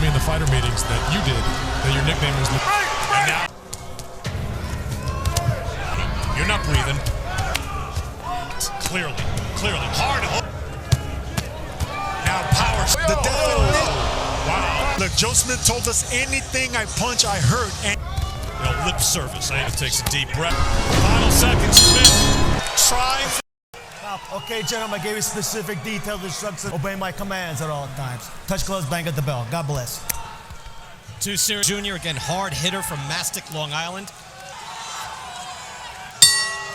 me in the fighter meetings that you did, that your nickname was... And now... You're not breathing. Clearly. Hard hook. Now power. The definition. Wow. Look, Joe Smith told us anything I punch, I hurt. And lip service. I takes a deep breath. Final seconds. Smith trying. Okay, gentlemen, I gave you specific detailed instructions. Obey my commands at all times. Touch gloves, bang at the bell. God bless. Too serious. Jr., again, hard hitter from Mastic, Long Island.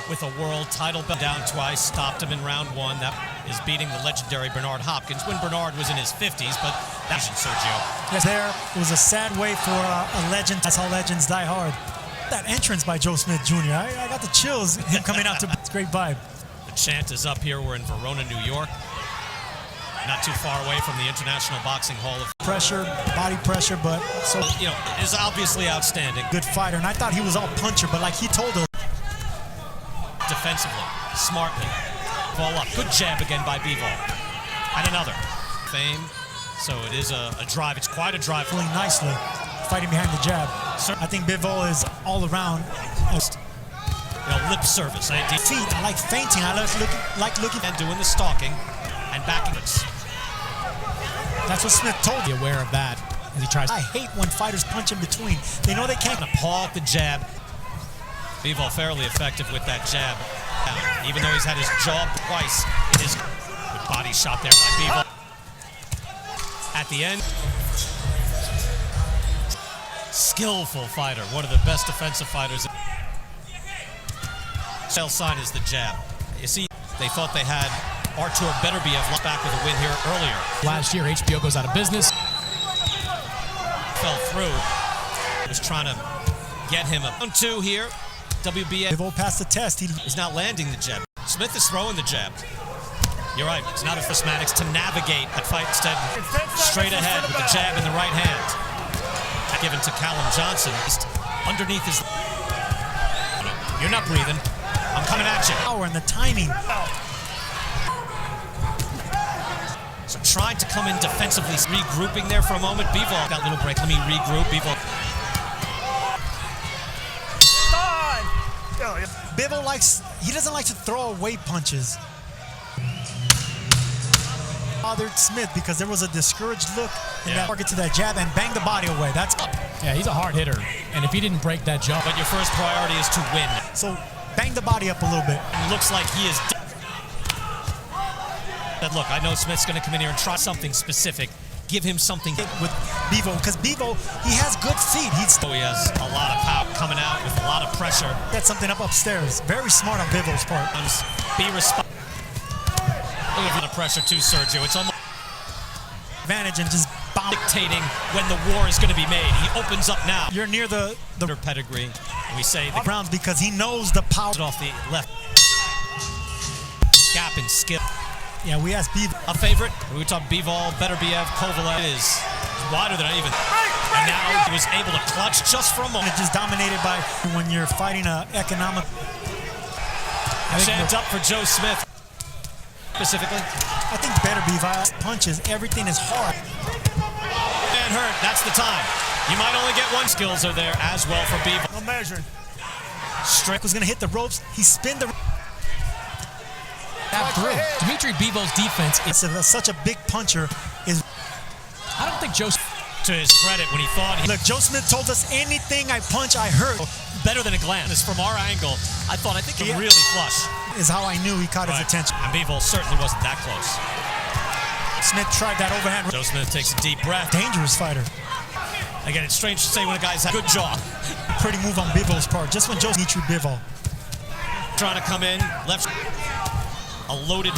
With a world title belt, down twice, stopped him in round one. That is beating the legendary Bernard Hopkins when Bernard was in his 50s, but that's Sergio. Yes, there it was a sad way for a legend. That's how legends die hard. That entrance by Joe Smith Jr., I got the chills, him coming out to it's a great vibe. The chant is up here. We're in Verona, New York. Not too far away from the International Boxing Hall of Pressure, body pressure, but so, you know, is obviously outstanding. Good fighter, and I thought he was all puncher, but like he told us. Defensively, smartly, ball up. Good jab again by Bivol. And another. Fame. So it is a drive. It's quite a drive. Really nicely, fighting behind the jab. I think Bivol is all around. Lip service. Feet, I like feinting. I like looking. And doing the stalking and backing. That's what Smith told you. Aware of that as he tries. I hate when fighters punch in between. They know they can't. Paul at the jab. Bivol fairly effective with that jab. Even though he's had his jaw twice, it is good body shot there by Bivol. At the end, skillful fighter, one of the best defensive fighters. Sale sign is the jab. You see, they thought they had Artur Beterbiev back with a win here earlier. Last year, HBO goes out of business. Fell through. Was trying to get him a 1-2 here. WBA. Bivol passed the test. He is not landing the jab. Smith is throwing the jab. You're right. It's not a prismatics to navigate that fight. Instead, straight ahead with the jab in the right hand. Given to Callum Johnson. Underneath his. You're not breathing. I'm coming at you. Power and the timing. So trying to come in defensively, regrouping there for a moment. Bivol got a little break. Let me regroup. Bivol. Bivol he doesn't like to throw away punches. Bothered Smith because there was a discouraged look in that target to that jab and bang the body away. That's up. Yeah, he's a hard hitter, and if he didn't break that jump. But your first priority is to win. So bang the body up a little bit. It looks like he is. Look, I know Smith's going to come in here and try something specific. Give him something with Bivol, because Bivol, he has good feet. He has a lot of power coming out with a lot of pressure. Get something up upstairs. Very smart on Bivol's part. Be responsible. Look at the pressure too, Sergio. It's almost advantage and just dictating when the war is going to be made. He opens up now. You're near the pedigree. We say the Browns because he knows the power off the left. Gap and skip. Yeah, we asked Bivol. A favorite. We talk Bivol, Beterbiev, Kovalev is wider than I even. And now he was able to clutch just for a moment. Just dominated by when you're fighting an economic. Chance up for Joe Smith. Specifically, I think Beterbiev punches. Everything is hard. And hurt. That's the time. You might only get one. Skills are there as well for Bivol. No measuring. Strick was going to hit the ropes. He spinned the. Dmitry Bivol's defense is such a big puncher. I don't think Joe. To his credit, when he thought. Look, Joe Smith told us anything I punch, I hurt. Better than a glance. From our angle, I think I'm really flush. Is how I knew he caught his attention. And Bivol certainly wasn't that close. Smith tried that overhand. Joe Smith takes a deep breath. Dangerous fighter. Again, it's strange to say when a guy's had a good jaw. Pretty move on Bivol's part. Just when Dmitry Bivol. Trying to come in, left. A loaded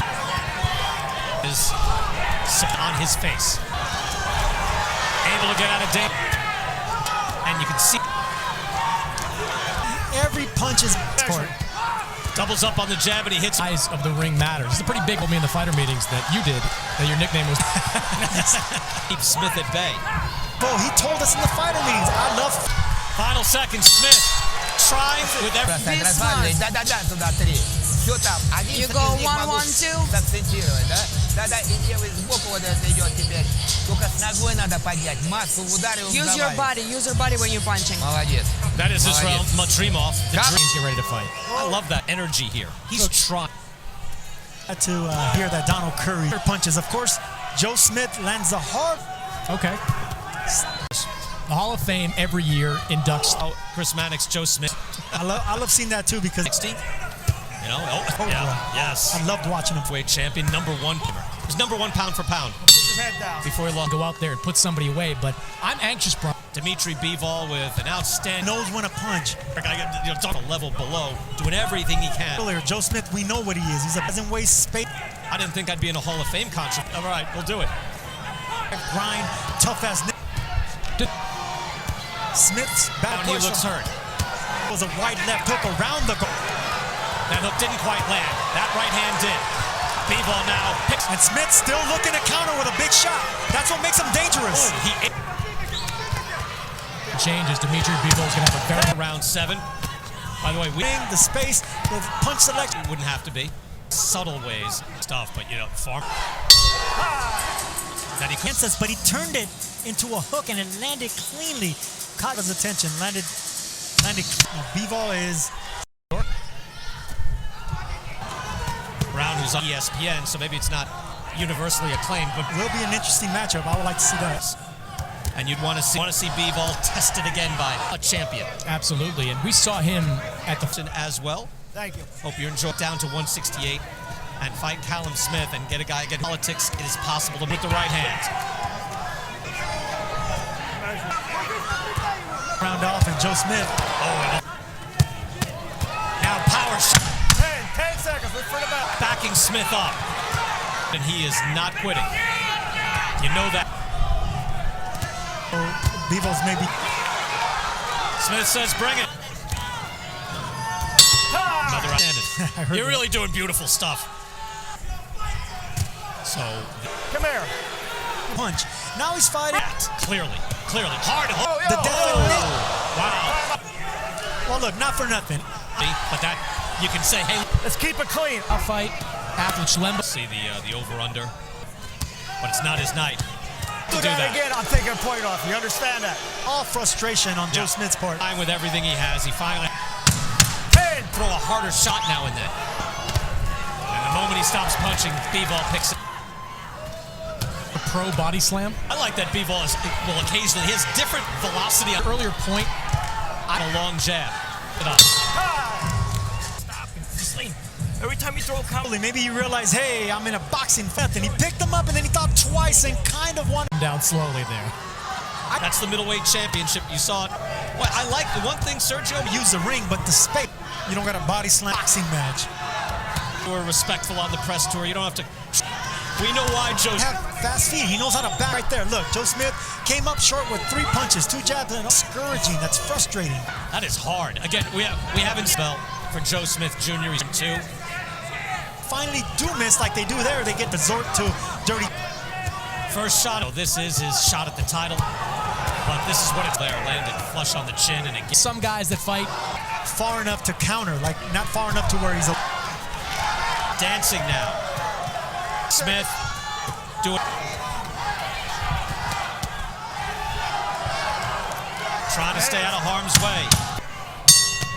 is on his face. Able to get out of danger. And you can see every punch is part. Doubles up on the jab and he hits. Size of the ring matters. It's a pretty big me in the fighter meetings that you did, that your nickname was. Keep Smith at bay. Bro, he told us in the fighter meetings. I love. Final seconds, Smith trying with everything. Развалили, да-да-да, туда 3. все там. You go 1-1-2. Сакцентировать, да? Да-да, и левый сбоку вот это идет теперь. Только с ногой надо поднять. Массу в ударе он Use your body when you're punching. Молодец. That is Israel Молодец. Matrimov. The Got dreams get ready to fight. I love that energy here. He's trying. To hear that Donald Curry punches. Of course, Joe Smith lands a hard. Okay. The Hall of Fame every year inducts. Oh, Chris Mannix, Joe Smith. I love seeing that too because 16. You know, yes. I loved watching him. Weight champion, number one. He's number one pound for pound. Put his head down. Before he go out there and put somebody away, but I'm anxious, bro. Dmitry Bivol with an outstanding. Knows when to punch. On a level below, doing everything he can. Earlier, Joe Smith, we know what he is. He doesn't waste space. I didn't think I'd be in a Hall of Fame concert. All right, we'll do it. Grind, tough as. Smith's back He looks hurt. Was a wide left hook around the goal. That hook didn't quite land. That right hand did. Bivol now picks. And Smith still looking to counter with a big shot. That's what makes him dangerous. Changes. Dmitry Bivol's gonna have a very round 7. By the way, the space, the punch selection wouldn't have to be subtle ways stuff, but you know, farm. That he against us, but he turned it into a hook and it landed cleanly. Caught his attention. Landed. Bivol is. Brown, who's on ESPN, so maybe it's not universally acclaimed, but will be an interesting matchup. I would like to see that. And you'd want to see Bivol tested again by a champion. Absolutely, and we saw him at the as well. Thank you. Hope you enjoy down to 168 and fight Callum Smith and get a guy against politics. It is possible with the right hand. Round off and Joe Smith. Oh, now power shot. 10 seconds. Look for the back. Backing Smith up, and he is not quitting. You know that. Bivol's maybe. Smith says, "Bring it." Another right-handed. You're really doing beautiful stuff. So, come here. Punch. Now he's fighting. Clearly, hard hook. The definite. Wow. Well, look, not for nothing. But that you can say, hey, let's keep it clean. I'll fight Athlete Schlemmer. See the over/under, but it's not his night. Do that again, I'm taking a point off. You understand that? All frustration on Joe Smith's part. With everything he has, he finally throw a harder shot now and then. And the moment he stops punching, Bivol picks it. A pro body slam. I like that Bivol will occasionally. He has different velocity. An earlier point on a long jab. Stop. Just lean. Every time you throw a counter. Maybe you realize, hey, I'm in a boxing fight, and he picked him up, and then he thought twice and kind of won. Down slowly there. That's the middleweight championship. You saw it. Well, I like the one thing, Sergio. Use the ring, but the space. You don't got a body slam boxing match. We're respectful on the press tour. You don't have to. We know why Joe. Have fast feet. He knows how to back right there. Look, Joe Smith came up short with 3 punches, 2 jabs, and discouraging. That's frustrating. That is hard. Again, we haven't spelled for Joe Smith Jr. He's 2. Finally do miss like they do there. They get resort to dirty. First shot. Oh, this is his shot at the title. But this is what it's there. Landed flush on the chin, and it some guys that fight far enough to counter, like not far enough to where he's dancing now. Smith doing. Trying to stay out of harm's way.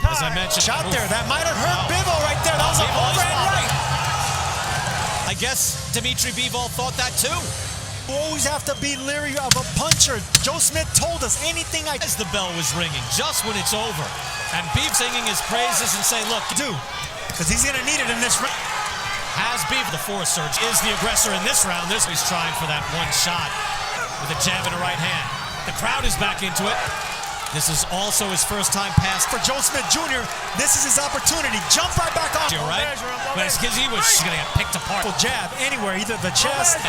As I mentioned, shot there. That might have hurt Bivol right there. That was a overhand right. I guess Dmitry Bivol thought that too. You always have to be leery of a puncher. Joe Smith told us anything as the bell was ringing, just when it's over. And Bivol singing his praises and say, look, because he's going to need it in this round. Has Bivol, the force surge, is the aggressor in this round. He's trying for that one shot with a jab in the right hand. The crowd is back into it. This is also his first time past. For Joe Smith Jr., this is his opportunity. Jump right back off. You're right. But it's because he was going to get picked apart. Jab anywhere, either the chest.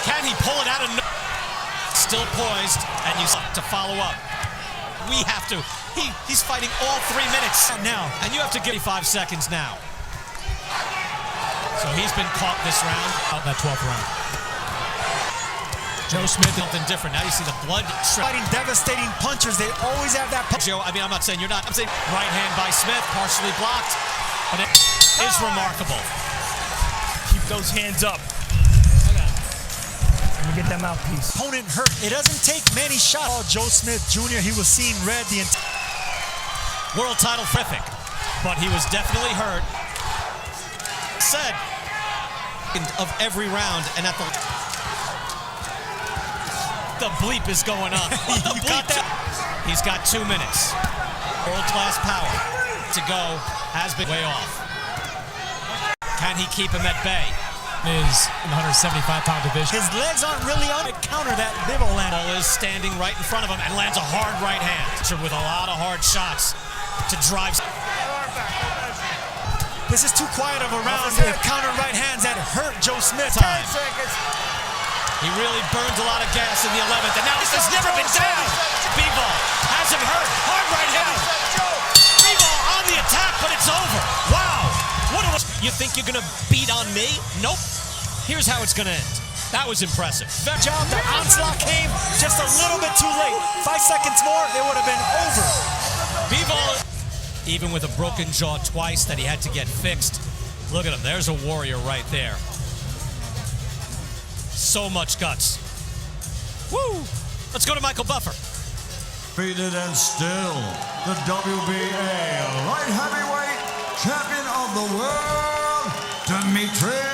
Can he pull it out of still poised, and you to follow up. We have to. He's fighting all 3 minutes now, and you have to give me 5 seconds now. So he's been caught this round. Out that 12th round. Joe Smith, something different. Now you see the blood. Fighting devastating punchers. They always have that punch. Joe, I mean, I'm not saying you're not. I'm saying right hand by Smith, partially blocked. But it is remarkable. Keep those hands up. Let me get that mouthpiece. Opponent hurt. It doesn't take many shots. Oh, Joe Smith Jr., he was seeing red the entire World title terrific, but he was definitely hurt. Said of every round, and at the bleep is going on. The bleep. He's got 2 minutes. World-class power to go has been way off. Can he keep him at bay? Is in the 175-pound division. His legs aren't really on to counter that Bivol land. Ball is standing right in front of him and lands a hard right hand with a lot of hard shots to drive. This is too quiet of a round with counter right hands that hurt Joe Smith. 10 seconds. He really burned a lot of gas in the 11th, and now this has never been down. Bivol has him hurt. Hard right hand. Bivol on the attack, but it's over. Wow. You think you're going to beat on me? Nope. Here's how it's going to end. That was impressive. Good job. The onslaught came just a little bit too late. 5 seconds more, it would have been over. Bivol, even with a broken jaw twice that he had to get fixed. Look at him. There's a warrior right there. So much guts. Woo! Let's go to Michael Buffer. Defeated and still the WBA light heavyweight champion of the world, Dmitry